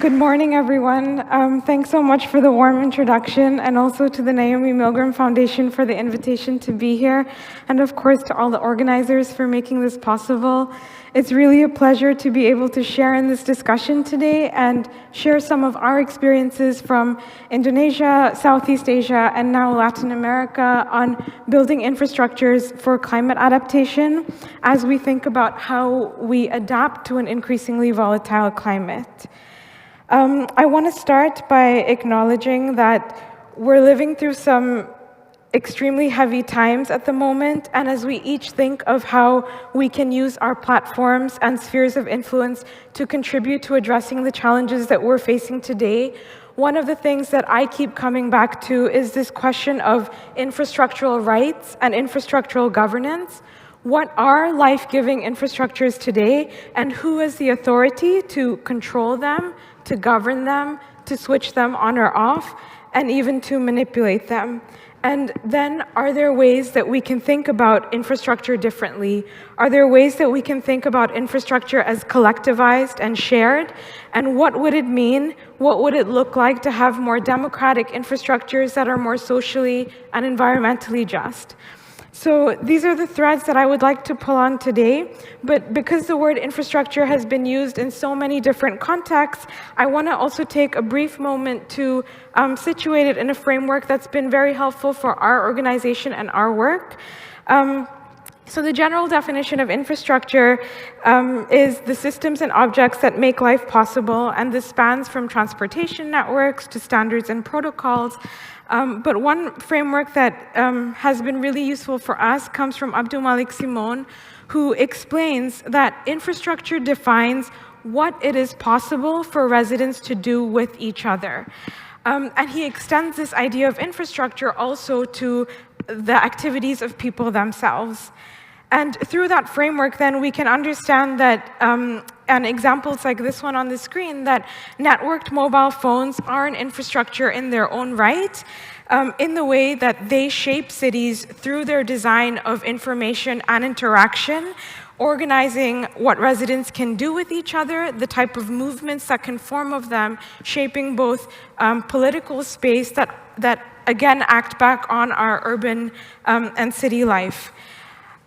Good morning, everyone. Thanks so much for the warm introduction, and also to the Naomi Milgram Foundation for the invitation to be here, and of course to all the organizers for making this possible. It's really a pleasure to be able to share in this discussion today and share some of our experiences from Indonesia, Southeast Asia, and now Latin America on building infrastructures for climate adaptation as we think about how we adapt to an increasingly volatile climate. I want to start by acknowledging that we're living through some extremely heavy times at the moment, and as we each think of how we can use our platforms and spheres of influence to contribute to addressing the challenges that we're facing today, one of the things that I keep coming back to is this question of infrastructural rights and infrastructural governance. What are life-giving infrastructures today, and who has the authority to control them, to govern them, to switch them on or off, and even to manipulate them? And then, are there ways that we can think about infrastructure differently? Are there ways that we can think about infrastructure as collectivized and shared? And what would it mean? What would it look like to have more democratic infrastructures that are more socially and environmentally just? So these are the threads that I would like to pull on today, but because the word infrastructure has been used in so many different contexts, I want to also take a brief moment to situate it in a framework that's been very helpful for our organization and our work. So the general definition of infrastructure is the systems and objects that make life possible, and this spans from transportation networks to standards and protocols. But one framework that has been really useful for us comes from Abdul Malik Simon, who explains that infrastructure defines what it is possible for residents to do with each other. And he extends this idea of infrastructure also to the activities of people themselves. And through that framework, then, we can understand that, and examples like this one on the screen, that networked mobile phones are an infrastructure in their own right, in the way that they shape cities through their design of information and interaction, organizing what residents can do with each other, the type of movements that can form of them, shaping both political space that again act back on our urban and city life.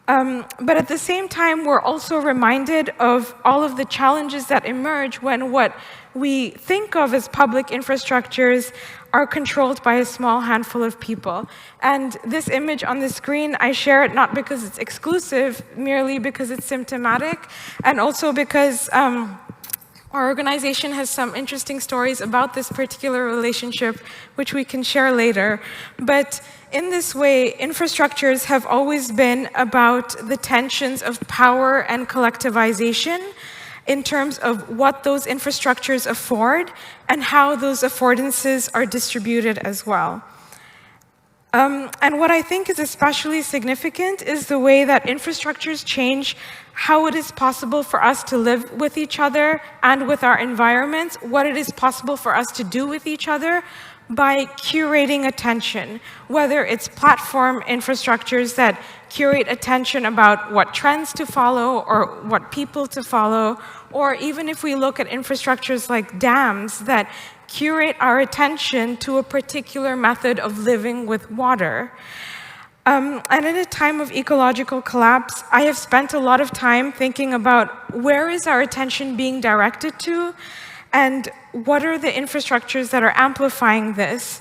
But at the same time, we're also reminded of all of the challenges that emerge when what we think of as public infrastructures are controlled by a small handful of people. And this image on the screen, I share it not because it's exclusive, merely because it's symptomatic, and also because our organization has some interesting stories about this particular relationship, which we can share later. But in this way, infrastructures have always been about the tensions of power and collectivization in terms of what those infrastructures afford and how those affordances are distributed as well. And what I think is especially significant is the way that infrastructures change how it is possible for us to live with each other and with our environments, what it is possible for us to do with each other by curating attention, whether it's platform infrastructures that curate attention about what trends to follow or what people to follow, or even if we look at infrastructures like dams that curate our attention to a particular method of living with water. And in a time of ecological collapse, I have spent a lot of time thinking about where is our attention being directed to, and what are the infrastructures that are amplifying this?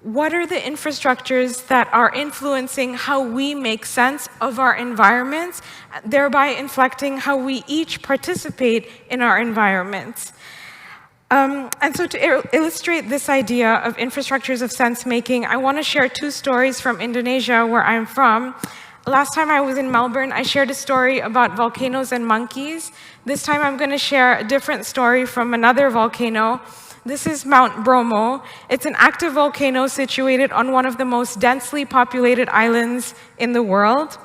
What are the infrastructures that are influencing how we make sense of our environments, thereby inflecting how we each participate in our environments? And so to illustrate this idea of infrastructures of sense-making, I want to share two stories from Indonesia, where I'm from. Last time I was in Melbourne, I shared a story about volcanoes and monkeys. This time I'm going to share a different story from another volcano. This is Mount Bromo. It's an active volcano situated on one of the most densely populated islands in the world.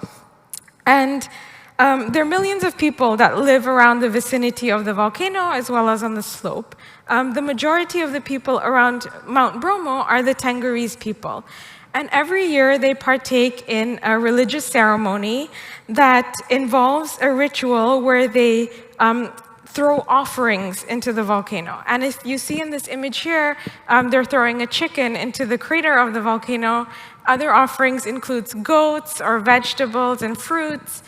And there are millions of people that live around the vicinity of the volcano as well as on the slope. The majority of the people around Mount Bromo are the Tenggerese people. And every year they partake in a religious ceremony that involves a ritual where they throw offerings into the volcano. And if you see in this image here, they're throwing a chicken into the crater of the volcano. Other offerings includes goats or vegetables and fruits.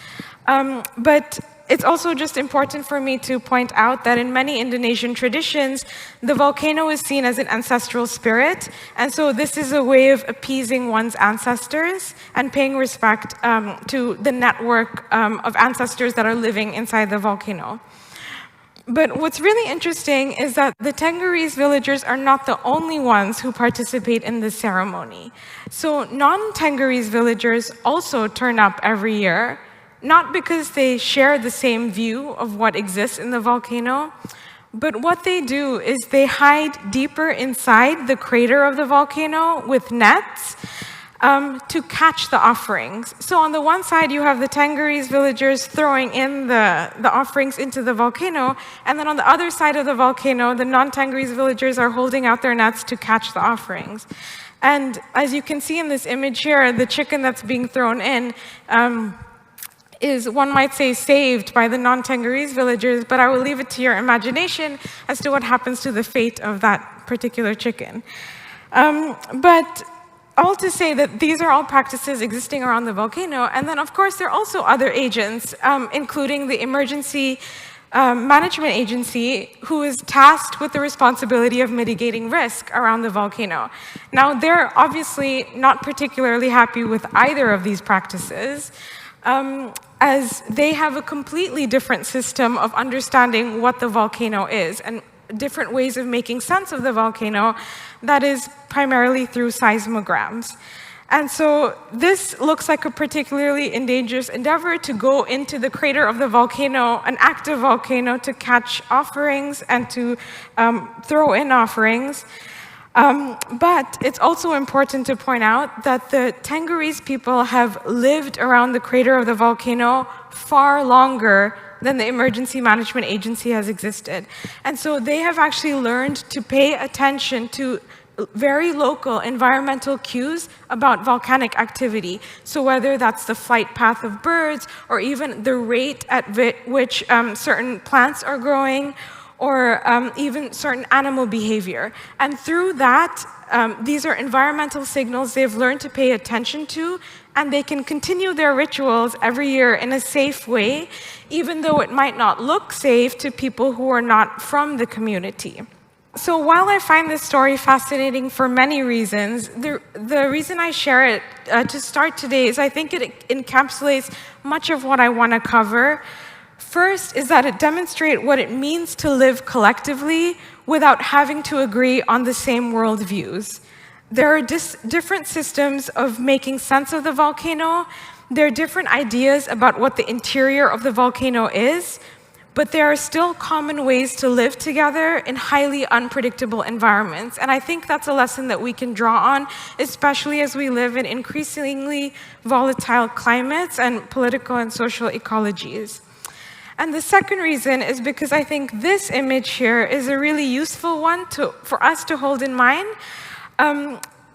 But it's also just important for me to point out that in many Indonesian traditions, the volcano is seen as an ancestral spirit. And so this is a way of appeasing one's ancestors and paying respect to the network of ancestors that are living inside the volcano. But what's really interesting is that the Tenggerese villagers are not the only ones who participate in this ceremony. So non-Tenggerese villagers also turn up every year, not because they share the same view of what exists in the volcano, but what they do is they hide deeper inside the crater of the volcano with nets to catch the offerings. So on the one side, you have the Tenggerese villagers throwing in the offerings into the volcano, and then on the other side of the volcano, the non-Tenggerese villagers are holding out their nets to catch the offerings. And as you can see in this image here, the chicken that's being thrown in is, one might say, saved by the non-Tenggerese villagers, but I will leave it to your imagination as to what happens to the fate of that particular chicken. But all to say that these are all practices existing around the volcano, and then of course there are also other agents, including the Emergency Management Agency, who is tasked with the responsibility of mitigating risk around the volcano. Now, they're obviously not particularly happy with either of these practices, as they have a completely different system of understanding what the volcano is and different ways of making sense of the volcano that is primarily through seismograms. And so this looks like a particularly dangerous endeavor to go into the crater of the volcano, an active volcano, to catch offerings and to throw in offerings. But it's also important to point out that the Tenggerese people have lived around the crater of the volcano far longer than the Emergency Management Agency has existed. And so they have actually learned to pay attention to very local environmental cues about volcanic activity. So whether that's the flight path of birds, or even the rate at which certain plants are growing, or even certain animal behavior. And through that, these are environmental signals they've learned to pay attention to, and they can continue their rituals every year in a safe way, even though it might not look safe to people who are not from the community. So while I find this story fascinating for many reasons, the reason I share it to start today is I think it encapsulates much of what I want to cover. First is that it demonstrates what it means to live collectively without having to agree on the same worldviews. There are different systems of making sense of the volcano. There are different ideas about what the interior of the volcano is, but there are still common ways to live together in highly unpredictable environments. And I think that's a lesson that we can draw on, especially as we live in increasingly volatile climates and political and social ecologies. And the second reason is because I think this image here is a really useful one for us to hold in mind,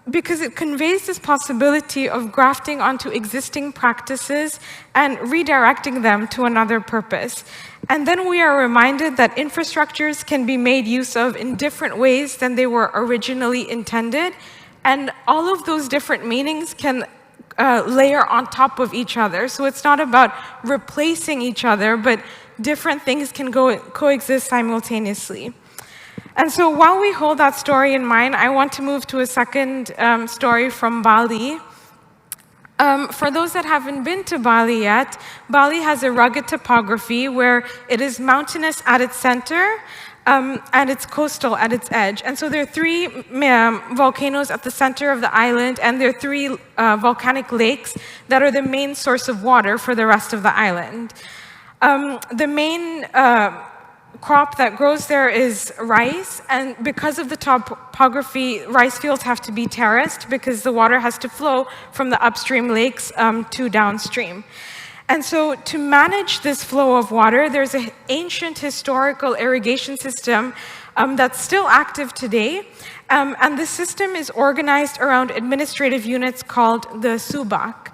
because it conveys this possibility of grafting onto existing practices and redirecting them to another purpose. And then we are reminded that infrastructures can be made use of in different ways than they were originally intended, and all of those different meanings can layer on top of each other. So it's not about replacing each other, but different things can coexist simultaneously. And so while we hold that story in mind, I want to move to a second story from Bali. For those that haven't been to Bali yet, Bali has a rugged topography where it is mountainous at its center, and it's coastal at its edge. And so there are three volcanoes at the center of the island, and there are three volcanic lakes that are the main source of water for the rest of the island. The main crop that grows there is rice, and because of the topography, rice fields have to be terraced because the water has to flow from the upstream lakes to downstream. And so to manage this flow of water, there's an ancient historical irrigation system that's still active today. And the system is organized around administrative units called the subak.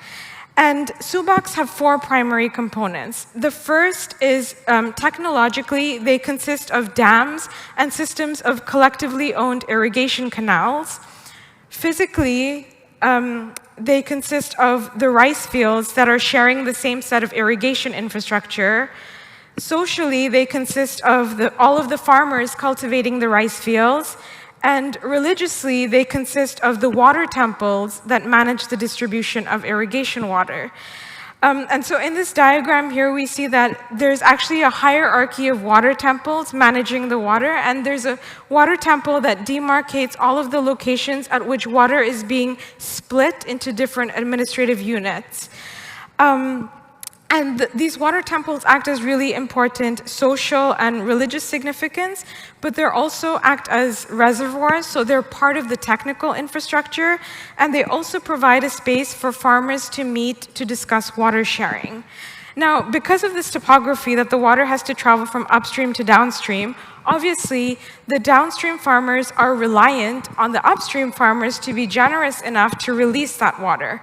And subaks have 4 primary components. The first is technologically, they consist of dams and systems of collectively owned irrigation canals. Physically, they consist of the rice fields that are sharing the same set of irrigation infrastructure. Socially, they consist of all of the farmers cultivating the rice fields. And religiously, they consist of the water temples that manage the distribution of irrigation water. And so in this diagram here, we see that there's actually a hierarchy of water temples managing the water, and there's a water temple that demarcates all of the locations at which water is being split into different administrative units. And these water temples act as really important social and religious significance, but they also act as reservoirs, so they're part of the technical infrastructure, and they also provide a space for farmers to meet to discuss water sharing. Now, because of this topography that the water has to travel from upstream to downstream, obviously the downstream farmers are reliant on the upstream farmers to be generous enough to release that water.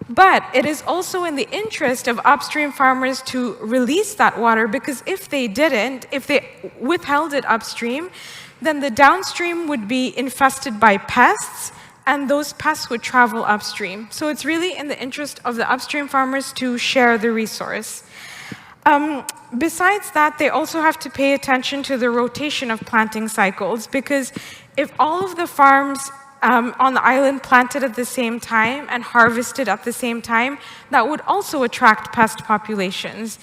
But it is also in the interest of upstream farmers to release that water, because if they didn't, if they withheld it upstream, then the downstream would be infested by pests, and those pests would travel upstream. So it's really in the interest of the upstream farmers to share the resource. Besides that, they also have to pay attention to the rotation of planting cycles, because if all of the farms on the island planted at the same time and harvested at the same time, that would also attract pest populations.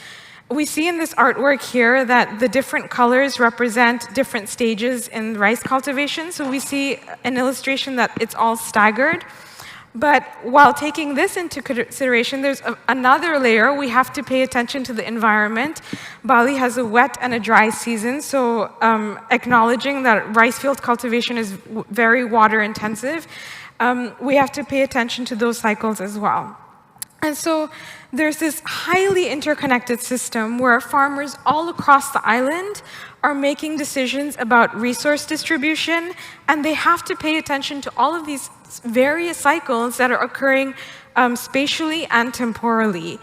We see in this artwork here that the different colors represent different stages in rice cultivation. So we see an illustration that it's all staggered. But while taking this into consideration, there's another layer. We have to pay attention to the environment. Bali has a wet and a dry season, so acknowledging that rice field cultivation is very water intensive, we have to pay attention to those cycles as well. And so there's this highly interconnected system where farmers all across the island are making decisions about resource distribution, and they have to pay attention to all of these various cycles that are occurring spatially and temporally.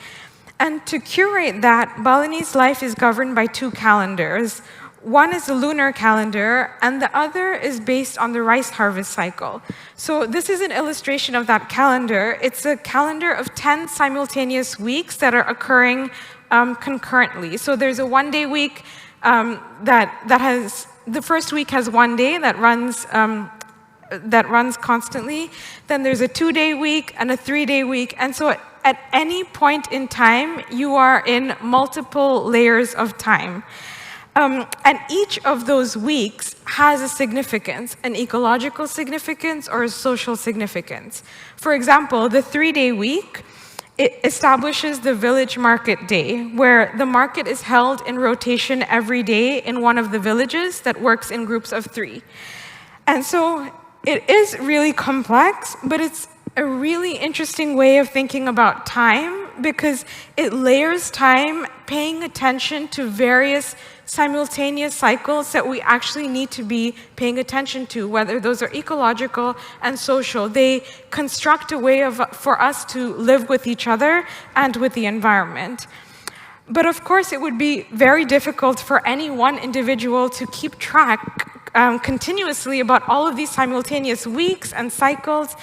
And to curate that, Balinese life is governed by 2 calendars. One is the lunar calendar, and the other is based on the rice harvest cycle. So this is an illustration of that calendar. It's a calendar of 10 simultaneous weeks that are occurring concurrently. So there's a 1-day week that has, the first week has 1 day that runs constantly. Then there's a 2-day week and a 3-day week. And so at any point in time, you are in multiple layers of time. And each of those weeks has a significance, an ecological significance or a social significance. For example, the 3-day week, it establishes the village market day, where the market is held in rotation every day in one of the villages that works in groups of 3. And so it is really complex, but it's a really interesting way of thinking about time, because it layers time, paying attention to various simultaneous cycles that we actually need to be paying attention to, whether those are ecological and social. They construct a way for us to live with each other and with the environment. But of course, it would be very difficult for any one individual to keep track continuously about all of these simultaneous weeks and cycles.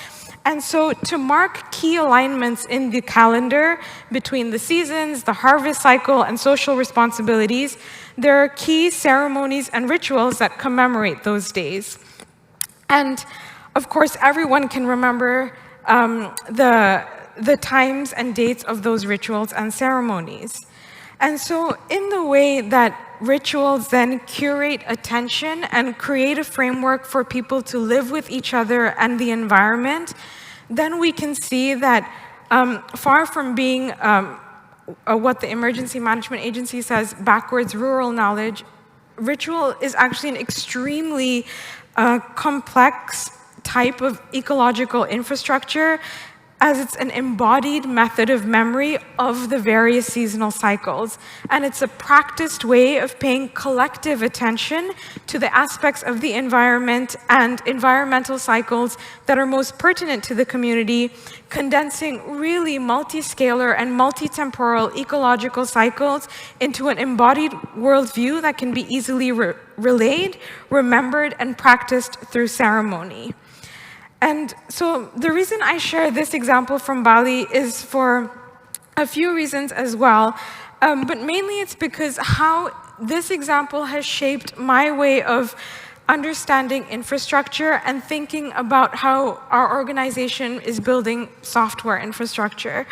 And so to mark key alignments in the calendar between the seasons, the harvest cycle, and social responsibilities, there are key ceremonies and rituals that commemorate those days. And of course, everyone can remember the times and dates of those rituals and ceremonies. And so in the way that rituals then curate attention and create a framework for people to live with each other and the environment, then we can see that far from being what the Emergency Management Agency says, backwards rural knowledge, ritual is actually an extremely complex type of ecological infrastructure as it's an embodied method of memory of the various seasonal cycles. And it's a practiced way of paying collective attention to the aspects of the environment and environmental cycles that are most pertinent to the community, condensing really multi-scalar and multi-temporal ecological cycles into an embodied worldview that can be easily relayed, remembered, and practiced through ceremony. And so the reason I share this example from Bali is for a few reasons as well, but mainly it's because how this example has shaped my way of understanding infrastructure and thinking about how our organization is building software infrastructure.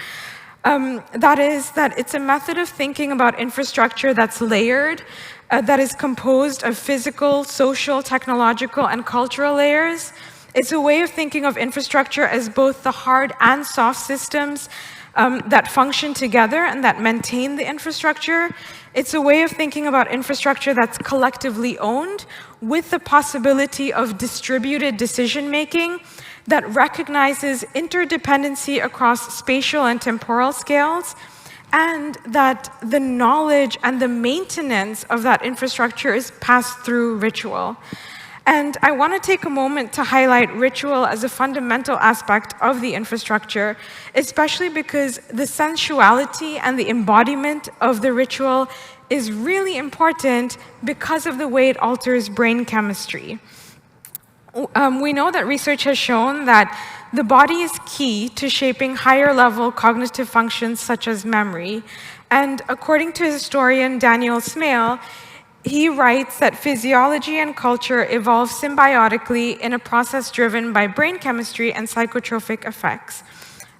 That is, that it's a method of thinking about infrastructure that's layered, that is composed of physical, social, technological, and cultural layers. It's a way of thinking of infrastructure as both the hard and soft systems that function together and that maintain the infrastructure. It's a way of thinking about infrastructure that's collectively owned with the possibility of distributed decision-making that recognizes interdependency across spatial and temporal scales, and that the knowledge and the maintenance of that infrastructure is passed through ritual. And I want to take a moment to highlight ritual as a fundamental aspect of the infrastructure, especially because the sensuality and the embodiment of the ritual is really important because of the way it alters brain chemistry. We know that research has shown that the body is key to shaping higher-level cognitive functions such as memory. And according to historian Daniel Smale, he writes that physiology and culture evolve symbiotically in a process driven by brain chemistry and psychotropic effects.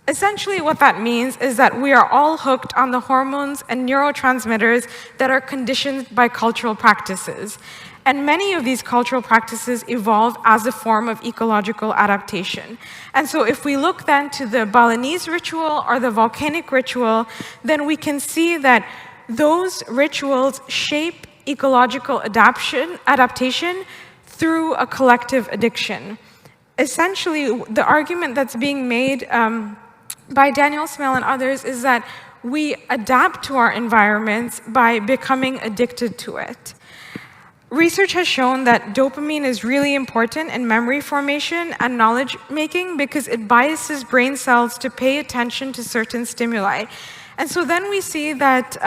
Essentially, what that means is that we are all hooked on the hormones and neurotransmitters that are conditioned by cultural practices. And many of these cultural practices evolve as a form of ecological adaptation. And so if we look then to the Balinese ritual or the volcanic ritual, then we can see that those rituals shape ecological adaptation through a collective addiction. Essentially, the argument that's being made by Daniel Smale and others is that we adapt to our environments by becoming addicted to it. Research has shown that dopamine is really important in memory formation and knowledge making because it biases brain cells to pay attention to certain stimuli. And so then we see that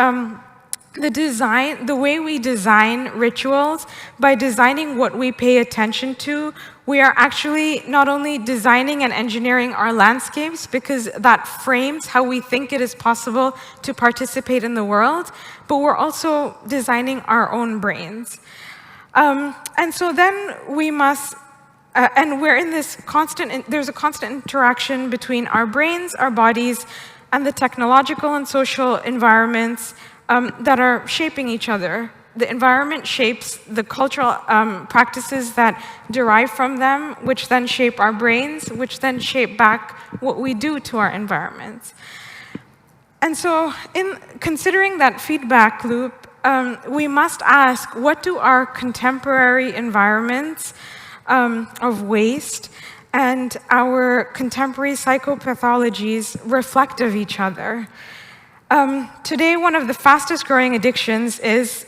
the way we design rituals, by designing what we pay attention to, we are actually not only designing and engineering our landscapes because that frames how we think it is possible to participate in the world, but we're also designing our own brains. And so then we must, and we're in this there's a constant interaction between our brains, our bodies, and the technological and social environments that are shaping each other. The environment shapes the cultural practices that derive from them, which then shape our brains, which then shape back what we do to our environments. And so in considering that feedback loop, we must ask, what do our contemporary environments of waste and our contemporary psychopathologies reflect of each other? Today, one of the fastest growing addictions is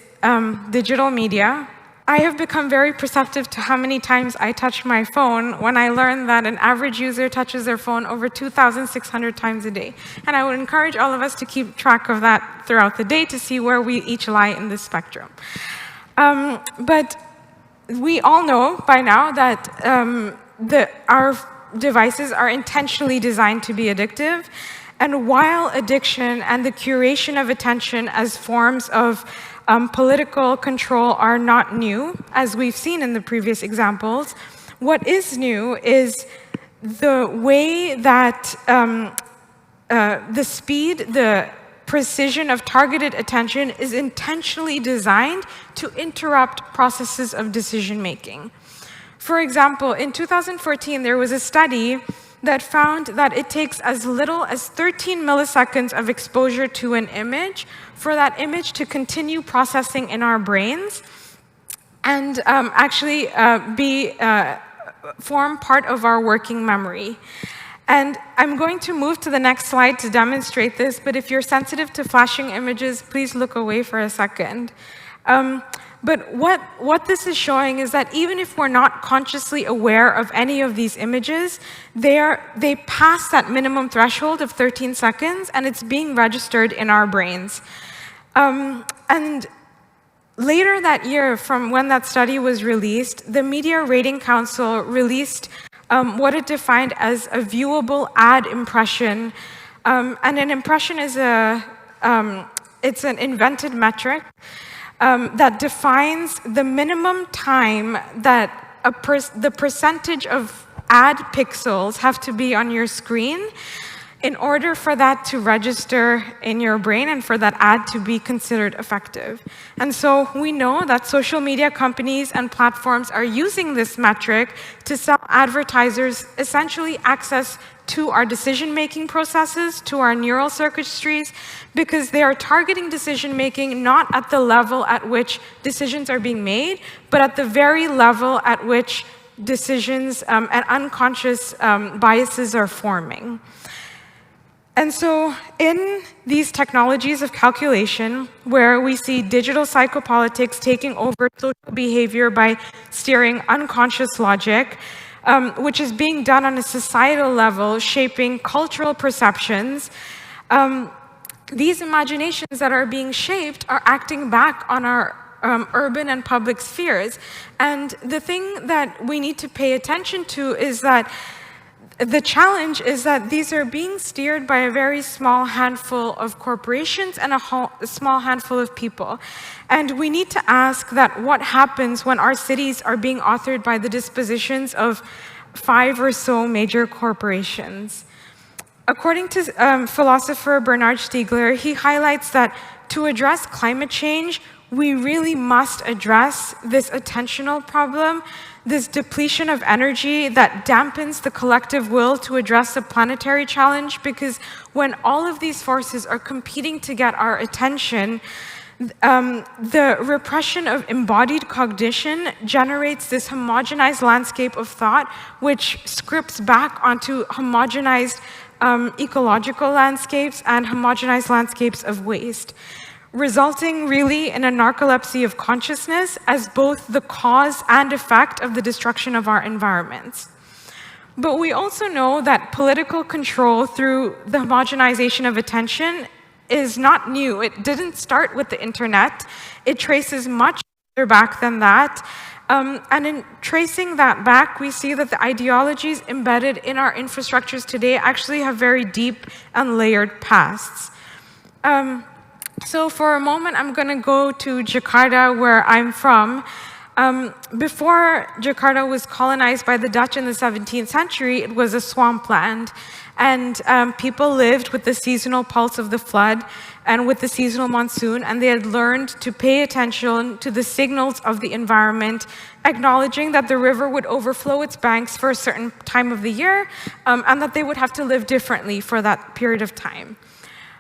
digital media. I have become very perceptive to how many times I touch my phone when I learned that an average user touches their phone over 2,600 times a day. And I would encourage all of us to keep track of that throughout the day to see where we each lie in this spectrum. But we all know by now that our devices are intentionally designed to be addictive. And while addiction and the curation of attention as forms of political control are not new, as we've seen in the previous examples, what is new is the way that the speed, the precision of targeted attention is intentionally designed to interrupt processes of decision-making. For example, in 2014, there was a study that found that it takes as little as 13 milliseconds of exposure to an image for that image to continue processing in our brains and actually form part of our working memory. And I'm going to move to the next slide to demonstrate this, but if you're sensitive to flashing images, please look away for a second. But what this is showing is that even if we're not consciously aware of any of these images, they pass that minimum threshold of 13 seconds, and it's being registered in our brains. And later that year, from when that study was released, the Media Rating Council released what it defined as a viewable ad impression. And an impression is it's an invented metric that defines the minimum time that the percentage of ad pixels have to be on your screen in order for that to register in your brain and for that ad to be considered effective. And so we know that social media companies and platforms are using this metric to sell advertisers essentially access to our decision-making processes, to our neural circuitries, because they are targeting decision-making not at the level at which decisions are being made, but at the very level at which decisions and unconscious biases are forming. And so in these technologies of calculation, where we see digital psychopolitics taking over social behavior by steering unconscious logic, which is being done on a societal level, shaping cultural perceptions, these imaginations that are being shaped are acting back on our urban and public spheres. And the thing that we need to pay attention to is that the challenge is that these are being steered by a very small handful of corporations and a small handful of people. And we need to ask that what happens when our cities are being authored by the dispositions of 5 or so major corporations. According to philosopher Bernard Stiegler, he highlights that to address climate change, we really must address this attentional problem, this depletion of energy that dampens the collective will to address the planetary challenge, because when all of these forces are competing to get our attention, the repression of embodied cognition generates this homogenized landscape of thought, which scripts back onto homogenized ecological landscapes and homogenized landscapes of waste, resulting really in a narcolepsy of consciousness as both the cause and effect of the destruction of our environments. But we also know that political control through the homogenization of attention is not new. It didn't start with the internet. It traces much further back than that. And in tracing that back, we see that the ideologies embedded in our infrastructures today actually have very deep and layered pasts. So for a moment, I'm going to go to Jakarta, where I'm from. Before Jakarta was colonized by the Dutch in the 17th century, it was a swampland. And people lived with the seasonal pulse of the flood and with the seasonal monsoon, and they had learned to pay attention to the signals of the environment, acknowledging that the river would overflow its banks for a certain time of the year, and that they would have to live differently for that period of time.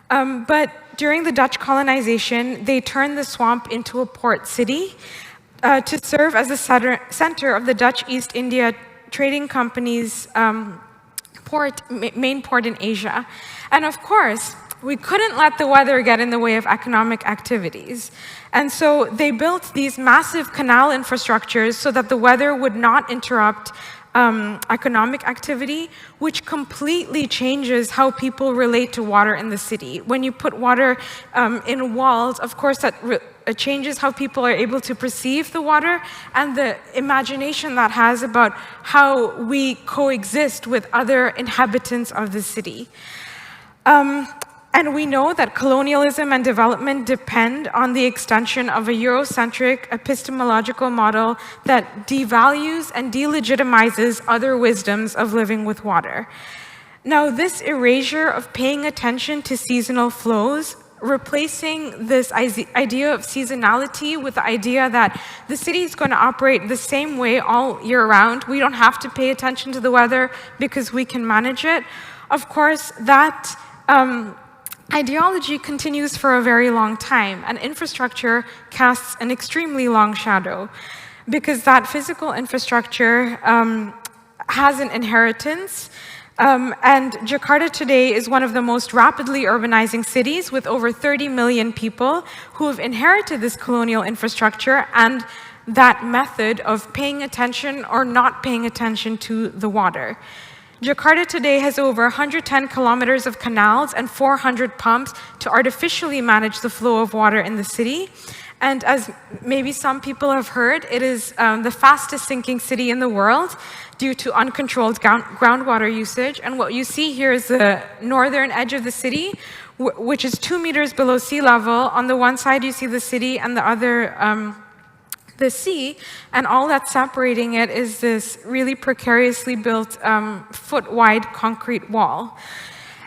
But during the Dutch colonization, they turned the swamp into a port city to serve as the center of the Dutch East India Trading Company's main port in Asia. And of course, we couldn't let the weather get in the way of economic activities. And so they built these massive canal infrastructures so that the weather would not interrupt economic activity, which completely changes how people relate to water in the city. When you put water in walls, of course, that changes how people are able to perceive the water and the imagination that has about how we coexist with other inhabitants of the city. And we know that colonialism and development depend on the extension of a Eurocentric epistemological model that devalues and delegitimizes other wisdoms of living with water. Now, this erasure of paying attention to seasonal flows, replacing this idea of seasonality with the idea that the city is going to operate the same way all year round. We don't have to pay attention to the weather because we can manage it. Of course, that ideology continues for a very long time, and infrastructure casts an extremely long shadow because that physical infrastructure has an inheritance And Jakarta today is one of the most rapidly urbanizing cities with over 30 million people who have inherited this colonial infrastructure and that method of paying attention or not paying attention to the water. Jakarta today has over 110 kilometers of canals and 400 pumps to artificially manage the flow of water in the city. And as maybe some people have heard, it is the fastest sinking city in the world due to uncontrolled groundwater usage. And what you see here is the northern edge of the city, which is 2 meters below sea level. On the one side, you see the city, and the other, the sea, and all that's separating it is this really precariously built foot-wide concrete wall.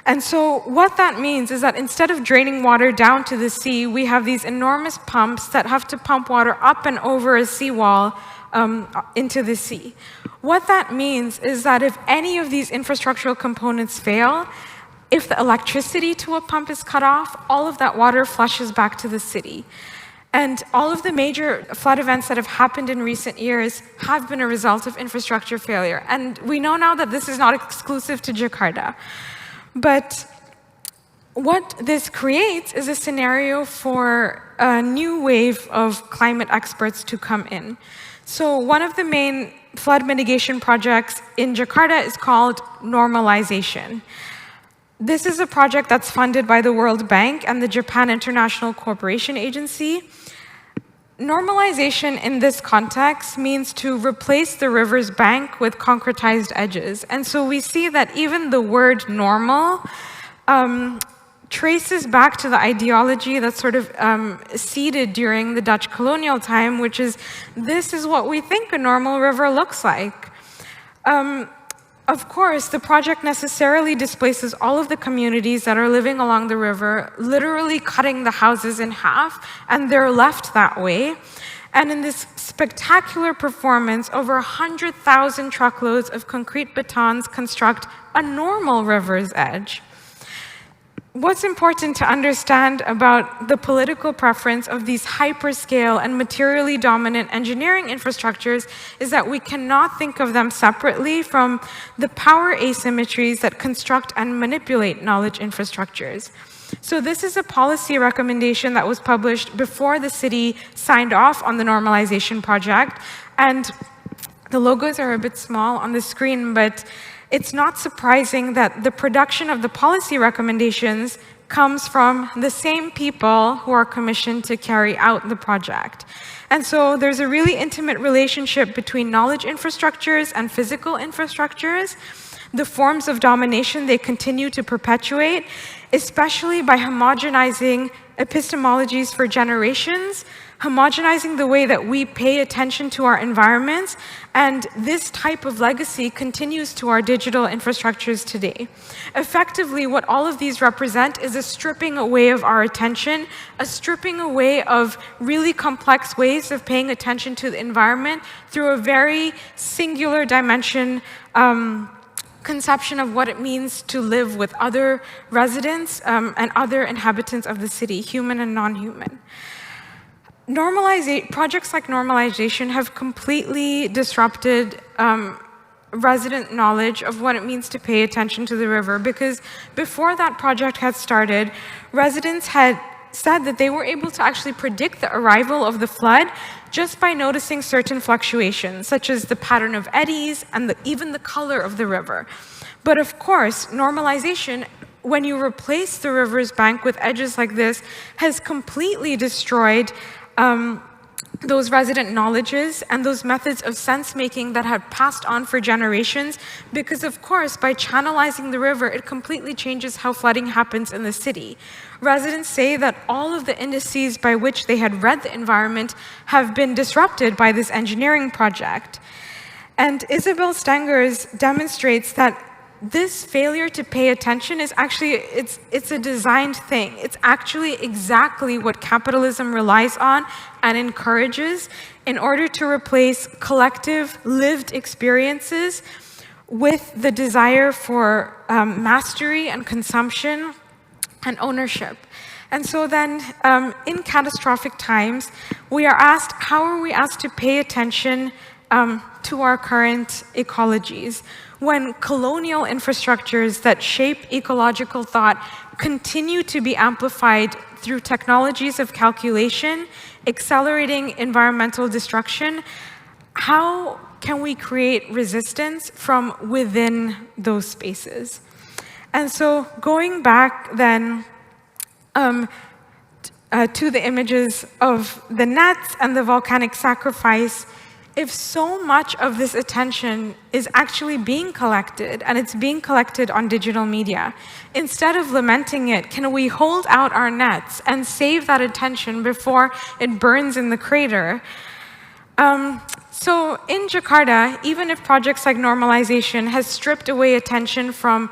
And so what that means is that instead of draining water down to the sea, we have these enormous pumps that have to pump water up and over a seawall into the sea. What that means is that if any of these infrastructural components fail, if the electricity to a pump is cut off, all of that water flushes back to the city. And all of the major flood events that have happened in recent years have been a result of infrastructure failure. And we know now that this is not exclusive to Jakarta. But what this creates is a scenario for a new wave of climate experts to come in. So one of the main flood mitigation projects in Jakarta is called normalization. This is a project that's funded by the World Bank and the Japan International Cooperation Agency. Normalization in this context means to replace the river's bank with concretized edges. And so we see that even the word normal traces back to the ideology that's sort of seeded during the Dutch colonial time, which is, this is what we think a normal river looks like. Of course, the project necessarily displaces all of the communities that are living along the river, literally cutting the houses in half, and they're left that way. And in this spectacular performance, over 100,000 truckloads of concrete batons construct a normal river's edge. What's important to understand about the political preference of these hyperscale and materially dominant engineering infrastructures is that we cannot think of them separately from the power asymmetries that construct and manipulate knowledge infrastructures. So this is a policy recommendation that was published before the city signed off on the normalization project. And the logos are a bit small on the screen, but it's not surprising that the production of the policy recommendations comes from the same people who are commissioned to carry out the project. And so there's a really intimate relationship between knowledge infrastructures and physical infrastructures. The forms of domination they continue to perpetuate, especially by homogenizing epistemologies for generations, homogenizing the way that we pay attention to our environments, and this type of legacy continues to our digital infrastructures today. Effectively, what all of these represent is a stripping away of our attention, a stripping away of really complex ways of paying attention to the environment through a very singular dimension conception of what it means to live with other residents and other inhabitants of the city, human and non-human. Projects like normalization have completely disrupted resident knowledge of what it means to pay attention to the river, because before that project had started, residents had said that they were able to actually predict the arrival of the flood just by noticing certain fluctuations, such as the pattern of eddies and even the color of the river. But of course, normalization, when you replace the river's bank with edges like this, has completely destroyed those resident knowledges and those methods of sense-making that had passed on for generations, because of course, by channelizing the river, it completely changes how flooding happens in the city. Residents say that all of the indices by which they had read the environment have been disrupted by this engineering project. And Isabel Stengers demonstrates that this failure to pay attention is actually, it's a designed thing. It's actually exactly what capitalism relies on and encourages in order to replace collective lived experiences with the desire for mastery and consumption and ownership. And so then, in catastrophic times, we are asked, how are we asked to pay attention to our current ecologies, when colonial infrastructures that shape ecological thought continue to be amplified through technologies of calculation, accelerating environmental destruction, how can we create resistance from within those spaces? And so going back then to the images of the nets and the volcanic sacrifice, if so much of this attention is actually being collected, and it's being collected on digital media, instead of lamenting it, can we hold out our nets and save that attention before it burns in the crater? So in Jakarta, even if projects like normalization has stripped away attention from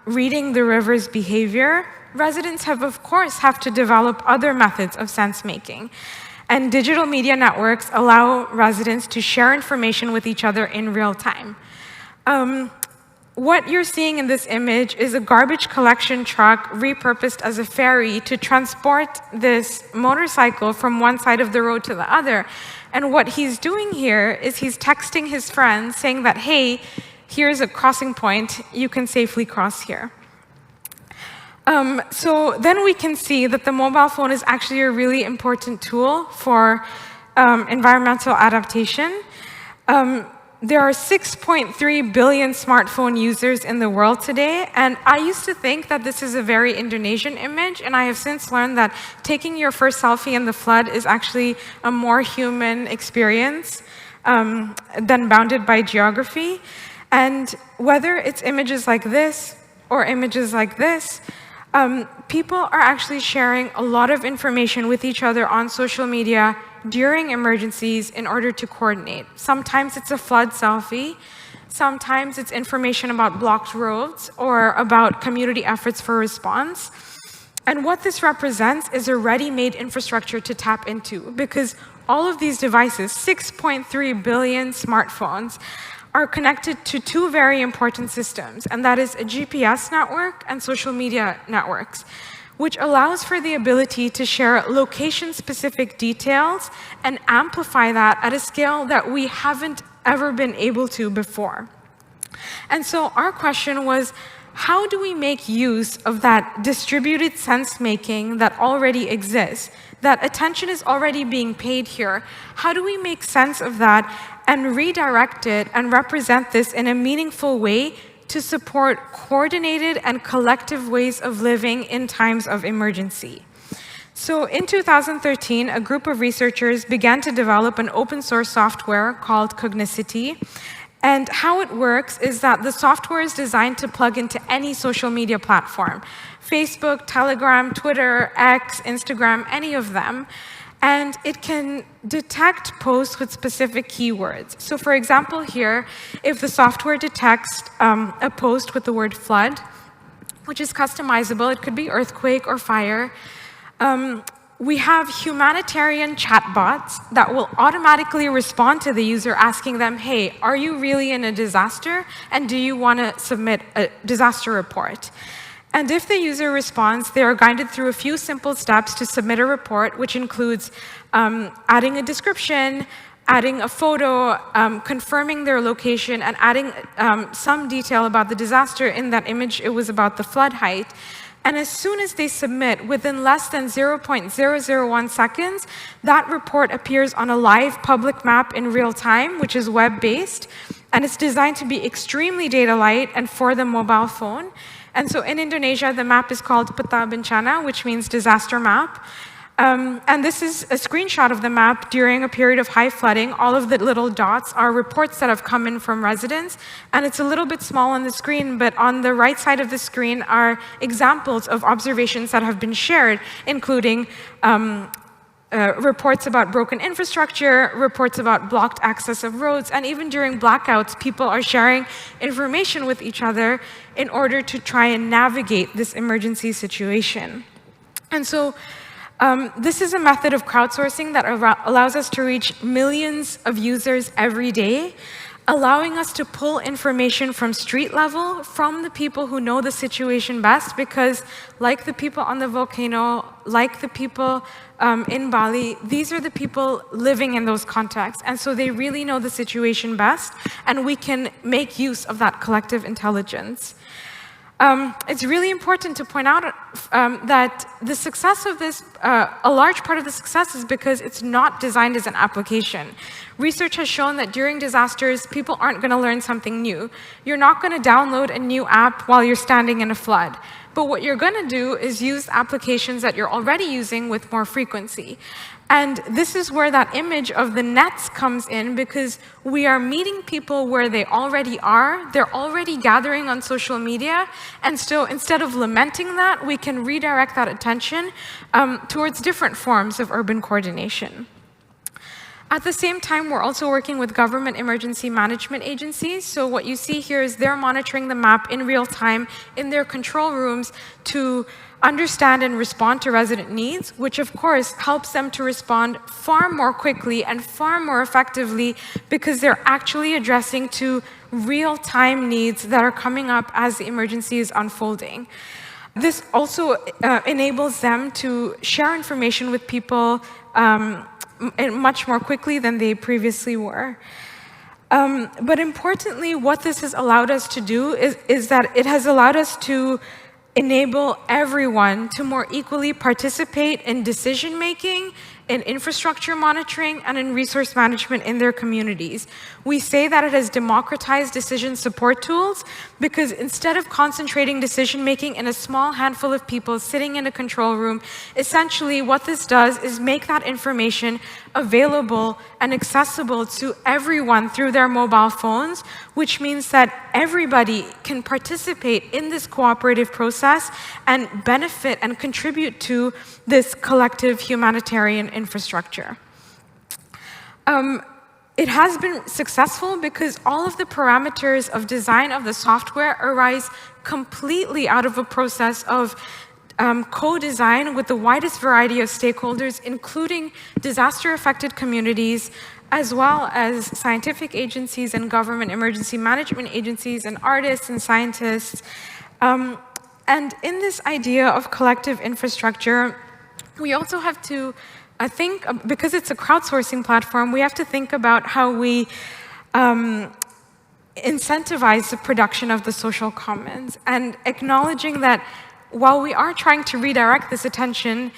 reading the river's behavior, residents have, of course, to develop other methods of sense-making. And digital media networks allow residents to share information with each other in real time. What you're seeing in this image is a garbage collection truck repurposed as a ferry to transport this motorcycle from one side of the road to the other. And what he's doing here is he's texting his friends saying that, hey, here's a crossing point, you can safely cross here. So then we can see that the mobile phone is actually a really important tool for environmental adaptation. There are 6.3 billion smartphone users in the world today, and I used to think that this is a very Indonesian image, and I have since learned that taking your first selfie in the flood is actually a more human experience than bounded by geography. And whether it's images like this or images like this, people are actually sharing a lot of information with each other on social media during emergencies in order to coordinate. Sometimes it's a flood selfie. Sometimes it's information about blocked roads or about community efforts for response. And what this represents is a ready-made infrastructure to tap into, because all of these devices, 6.3 billion smartphones, are connected to two very important systems, and that is a GPS network and social media networks, which allows for the ability to share location-specific details and amplify that at a scale that we haven't ever been able to before. And so our question was, how do we make use of that distributed sense-making that already exists? That attention is already being paid here. How do we make sense of that and redirect it and represent this in a meaningful way to support coordinated and collective ways of living in times of emergency? So in 2013, a group of researchers began to develop an open source software called Cognicity. And how it works is that the software is designed to plug into any social media platform: Facebook, Telegram, Twitter, X, Instagram, any of them. And it can detect posts with specific keywords. So for example here, if the software detects a post with the word flood, which is customizable, it could be earthquake or fire, we have humanitarian chatbots that will automatically respond to the user asking them, hey, are you really in a disaster? And do you want to submit a disaster report? And if the user responds, they are guided through a few simple steps to submit a report, which includes adding a description, adding a photo, confirming their location, and adding some detail about the disaster. In that image, it was about the flood height. And as soon as they submit, within less than 0.001 seconds, that report appears on a live public map in real time, which is web-based. And it's designed to be extremely data light and for the mobile phone. And so in Indonesia, the map is called PetaBencana, which means disaster map. And this is a screenshot of the map during a period of high flooding. All of the little dots are reports that have come in from residents. And it's a little bit small on the screen, but on the right side of the screen are examples of observations that have been shared, including reports about broken infrastructure, reports about blocked access of roads, and even during blackouts, people are sharing information with each other in order to try and navigate this emergency situation. And so this is a method of crowdsourcing that allows us to reach millions of users every day. allowing us to pull information from street level, from the people who know the situation best, because like the people on the volcano, like the people in Bali, these are the people living in those contexts. And so they really know the situation best, and we can make use of that collective intelligence. It's really important to point out that the success of this, a large part of the success is because it's not designed as an application. Research has shown that during disasters, people aren't going to learn something new. You're not going to download a new app while you're standing in a flood. But what you're going to do is use applications that you're already using with more frequency. And this is where that image of the nets comes in, because we are meeting people where they already are. They're already gathering on social media. And so instead of lamenting that, we can redirect that attention towards different forms of urban coordination. At the same time, we're also working with government emergency management agencies. So what you see here is they're monitoring the map in real time in their control rooms to understand and respond to resident needs, which of course helps them to respond far more quickly and far more effectively, because they're actually addressing to real-time needs that are coming up as the emergency is unfolding. This also enables them to share information with people much more quickly than they previously were. But importantly, what this has allowed us to do is that it has allowed us to enable everyone to more equally participate in decision-making, in infrastructure monitoring, and in resource management in their communities. We say that it has democratized decision support tools because instead of concentrating decision-making in a small handful of people sitting in a control room, essentially what this does is make that information available and accessible to everyone through their mobile phones, which means that everybody can participate in this cooperative process and benefit and contribute to this collective humanitarian infrastructure. It has been successful because all of the parameters of design of the software arise completely out of a process of co-design with the widest variety of stakeholders, including disaster-affected communities, as well as scientific agencies and government emergency management agencies and artists and scientists. And in this idea of collective infrastructure, we also have to think, because it's a crowdsourcing platform, we have to think about how we incentivize the production of the social commons, and acknowledging that while we are trying to redirect this attention,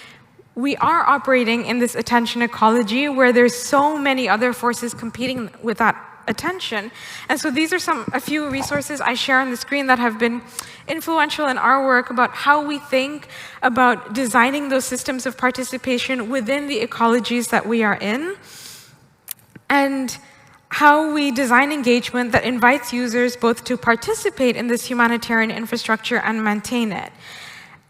we are operating in this attention ecology where there's so many other forces competing with that attention. And so these are a few resources I share on the screen that have been influential in our work about how we think about designing those systems of participation within the ecologies that we are in, and how we design engagement that invites users both to participate in this humanitarian infrastructure and maintain it.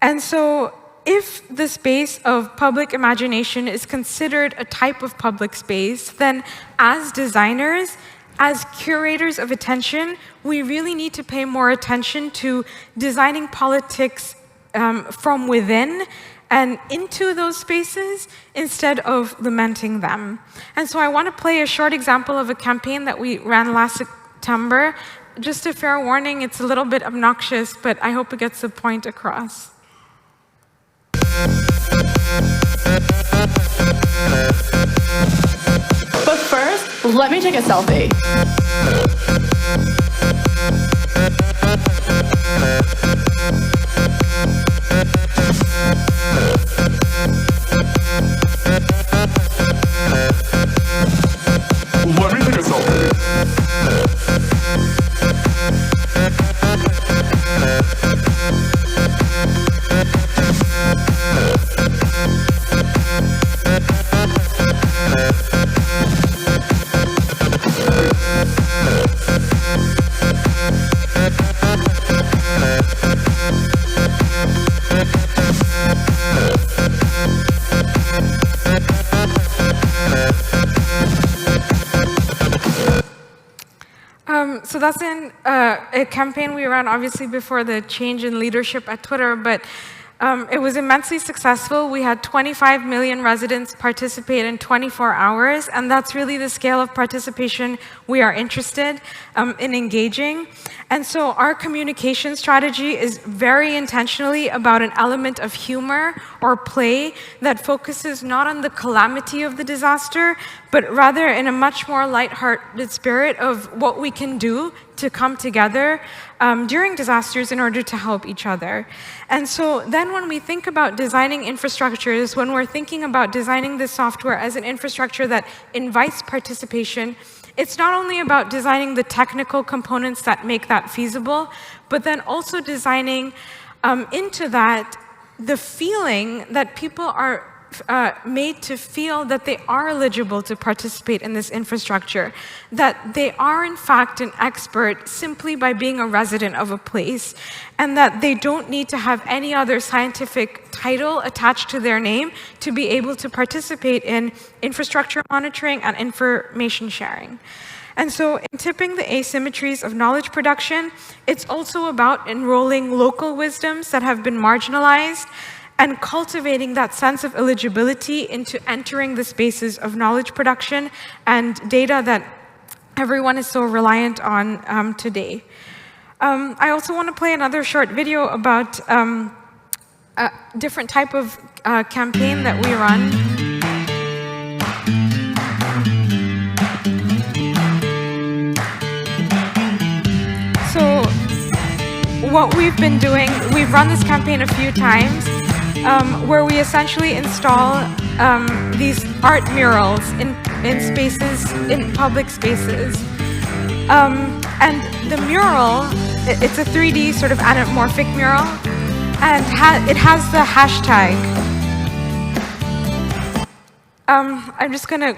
And so if the space of public imagination is considered a type of public space, then as designers, as curators of attention, we really need to pay more attention to designing politics from within and into those spaces instead of lamenting them. And so I want to play a short example of a campaign that we ran last September. Just a fair warning, it's a little bit obnoxious, but I hope it gets the point across. But first, let me take a selfie. Let me take a selfie. So that's in a campaign we ran, obviously, before the change in leadership at Twitter, but It was immensely successful. We had 25 million residents participate in 24 hours, and that's really the scale of participation we are interested in engaging. And so our communication strategy is very intentionally about an element of humor or play that focuses not on the calamity of the disaster, but rather in a much more lighthearted spirit of what we can do to come together during disasters in order to help each other. And so then when we think about designing infrastructures, when we're thinking about designing this software as an infrastructure that invites participation, it's not only about designing the technical components that make that feasible, but then also designing into that the feeling that people are made to feel that they are eligible to participate in this infrastructure, that they are in fact an expert simply by being a resident of a place, and that they don't need to have any other scientific title attached to their name to be able to participate in infrastructure monitoring and information sharing. And so in tipping the asymmetries of knowledge production, it's also about enrolling local wisdoms that have been marginalized and cultivating that sense of eligibility into entering the spaces of knowledge production and data that everyone is so reliant on today. I also want to play another short video about a different type of campaign that we run. So what we've been doing, we've run this campaign a few times, where we essentially install these art murals in spaces, in public spaces. And the mural, it's a 3D sort of anamorphic mural, and it has the hashtag. I'm just going to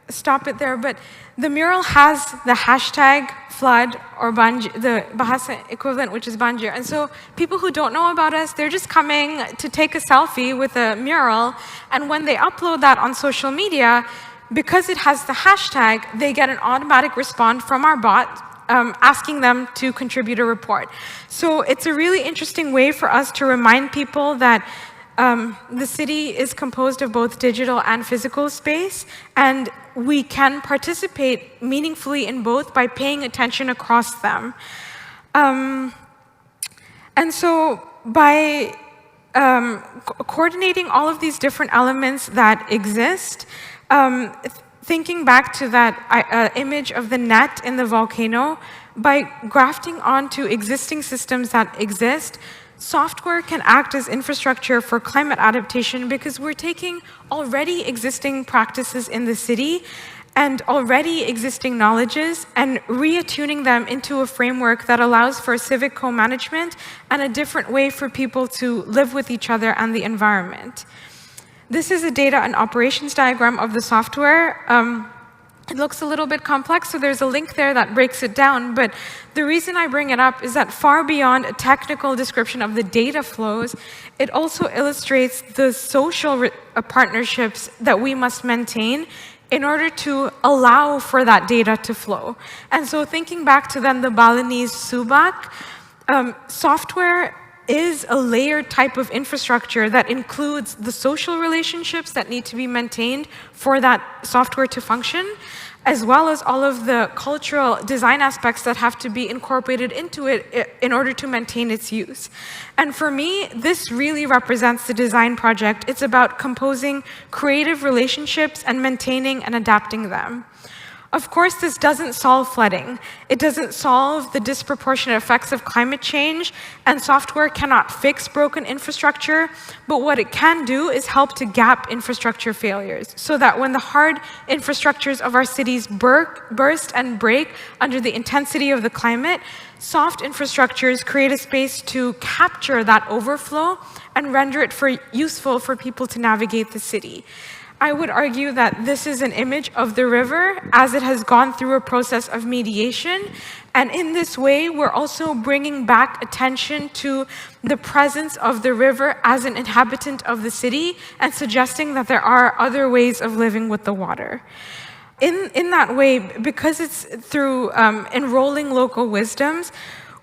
stop it there, but the mural has the hashtag flood or banjir, the Bahasa equivalent, which is banjir. And so people who don't know about us, they're just coming to take a selfie with a mural, and when they upload that on social media, because it has the hashtag, they get an automatic response from our bot asking them to contribute a report. So it's a really interesting way for us to remind people that the city is composed of both digital and physical space, and we can participate meaningfully in both by paying attention across them. And so by coordinating all of these different elements that exist, thinking back to that image of the net in the volcano, by grafting onto existing systems that exist, software can act as infrastructure for climate adaptation because we're taking already existing practices in the city and already existing knowledges and reattuning them into a framework that allows for civic co-management and a different way for people to live with each other and the environment. This is a data and operations diagram of the software. It looks a little bit complex, so there's a link there that breaks it down. But the reason I bring it up is that far beyond a technical description of the data flows, it also illustrates the social partnerships that we must maintain in order to allow for that data to flow. And so thinking back to then the Balinese subak, software is a layered type of infrastructure that includes the social relationships that need to be maintained for that software to function, as well as all of the cultural design aspects that have to be incorporated into it in order to maintain its use. And for me, this really represents the design project. It's about composing creative relationships and maintaining and adapting them. Of course, this doesn't solve flooding. It doesn't solve the disproportionate effects of climate change, and software cannot fix broken infrastructure, but what it can do is help to gap infrastructure failures so that when the hard infrastructures of our cities burst and break under the intensity of the climate, soft infrastructures create a space to capture that overflow and render it useful for people to navigate the city. I would argue that this is an image of the river as it has gone through a process of mediation. And in this way, we're also bringing back attention to the presence of the river as an inhabitant of the city and suggesting that there are other ways of living with the water. In that way, because it's through enrolling local wisdoms,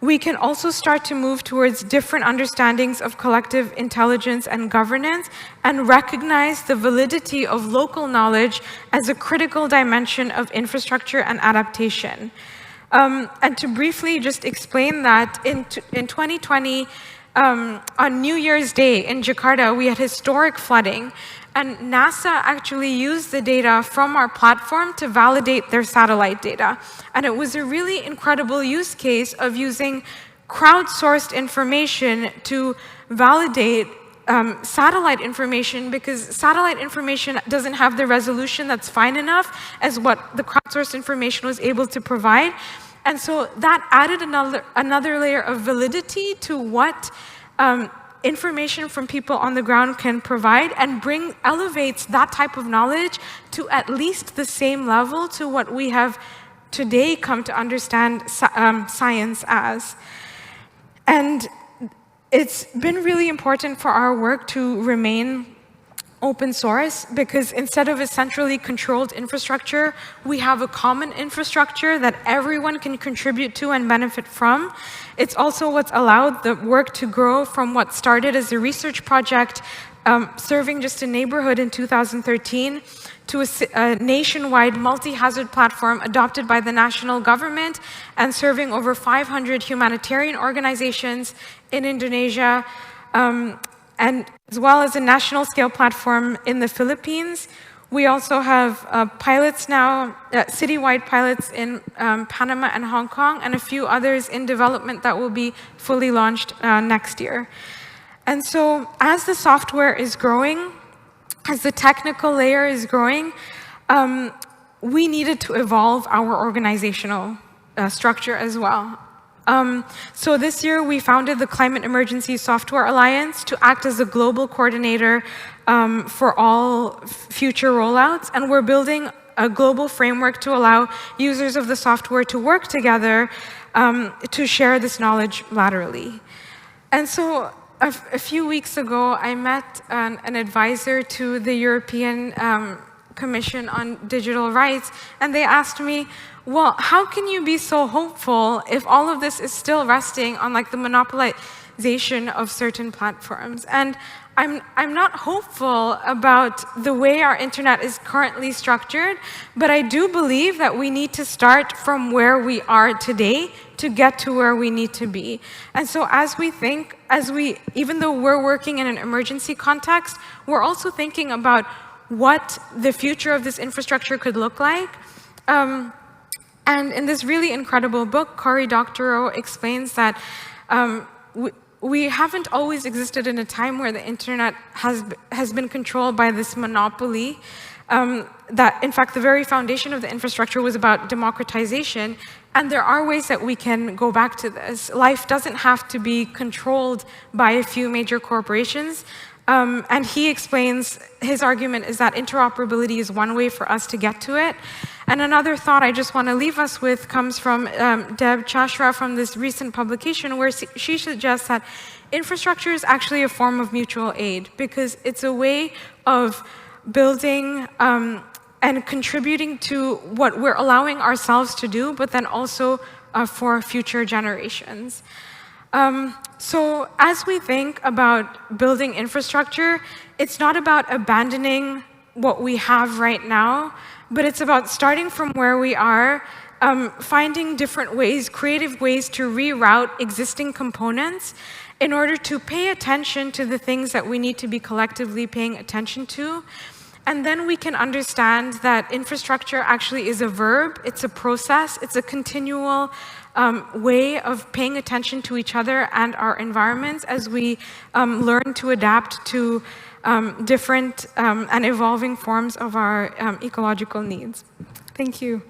we can also start to move towards different understandings of collective intelligence and governance and recognize the validity of local knowledge as a critical dimension of infrastructure and adaptation. And to briefly just explain that, in 2020, on New Year's Day in Jakarta, we had historic flooding, and NASA actually used the data from our platform to validate their satellite data. And it was a really incredible use case of using crowdsourced information to validate satellite information, because satellite information doesn't have the resolution that's fine enough as what the crowdsourced information was able to provide. And so that added another layer of validity to what information from people on the ground can provide, and elevates that type of knowledge to at least the same level to what we have today come to understand science as. And it's been really important for our work to remain open source, because instead of a centrally controlled infrastructure, we have a common infrastructure that everyone can contribute to and benefit from. It's also what's allowed the work to grow from what started as a research project serving just a neighborhood in 2013 to a nationwide multi-hazard platform adopted by the national government and serving over 500 humanitarian organizations in Indonesia, and as well as a national scale platform in the Philippines. We also have pilots now, citywide pilots in Panama and Hong Kong, and a few others in development that will be fully launched next year. And so as the software is growing, as the technical layer is growing, we needed to evolve our organizational structure as well. So this year, we founded the Climate Emergency Software Alliance to act as a global coordinator for all future rollouts. And we're building a global framework to allow users of the software to work together to share this knowledge laterally. And so a few weeks ago, I met an advisor to the European Commission on Digital Rights, and they asked me, well, how can you be so hopeful if all of this is still resting on like the monopolization of certain platforms? And I'm not hopeful about the way our internet is currently structured, but I do believe that we need to start from where we are today to get to where we need to be. And so as we think, even though we're working in an emergency context, we're also thinking about what the future of this infrastructure could look like. And in this really incredible book, Cory Doctorow explains that we haven't always existed in a time where the internet has been controlled by this monopoly. That, in fact, the very foundation of the infrastructure was about democratization. And there are ways that we can go back to this. Life doesn't have to be controlled by a few major corporations. And he explains, his argument is that interoperability is one way for us to get to it. And another thought I just want to leave us with comes from Deb Chashra from this recent publication, where she suggests that infrastructure is actually a form of mutual aid, because it's a way of building and contributing to what we're allowing ourselves to do, but then also for future generations. So as we think about building infrastructure, it's not about abandoning what we have right now, but it's about starting from where we are, finding different ways, creative ways to reroute existing components in order to pay attention to the things that we need to be collectively paying attention to. And then we can understand that infrastructure actually is a verb, it's a process, it's a continual way of paying attention to each other and our environments as we learn to adapt to different and evolving forms of our ecological needs. Thank you.